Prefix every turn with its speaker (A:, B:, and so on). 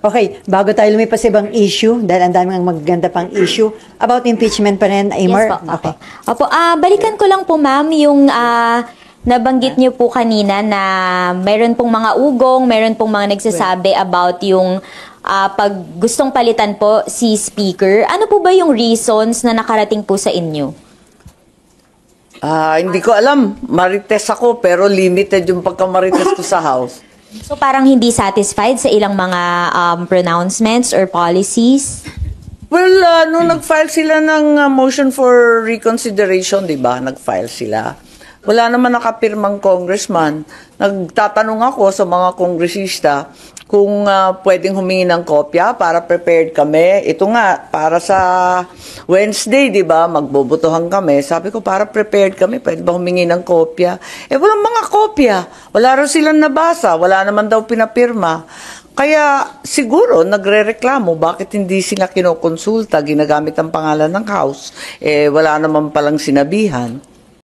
A: Okay, bago tayo lumipas sa ibang issue, dahil ang daming magaganda pang issue, about impeachment pa rin, Aymar?
B: Yes po,
A: Okay.
B: Opo, balikan ko lang po ma'am yung nabanggit niyo po kanina na mayroon pong mga ugong, mayroon pong mga nagsasabi about yung pag gustong palitan po si Speaker. Ano po ba yung reasons na nakarating po sa inyo?
C: Hindi ko alam. Marites ako, pero limited yung pagka-marites ko sa House.
B: So parang hindi satisfied sa ilang mga pronouncements or policies?
C: Well, nung nag-file sila ng motion for reconsideration, di ba? Nag-file sila. Wala naman nakapirmang congressman. Nagtatanong ako sa mga kongresista kung pwedeng humingi ng kopya para prepared kami. Ito nga, para sa Wednesday, di ba, magbobotohan kami. Sabi ko, para prepared kami, pwede ba humingi ng kopya? Walang mga kopya. Wala rin silang nabasa. Wala naman daw pinapirma. Kaya siguro nagrereklamo bakit hindi sila kinokonsulta, ginagamit ang pangalan ng House. Wala naman palang sinabihan.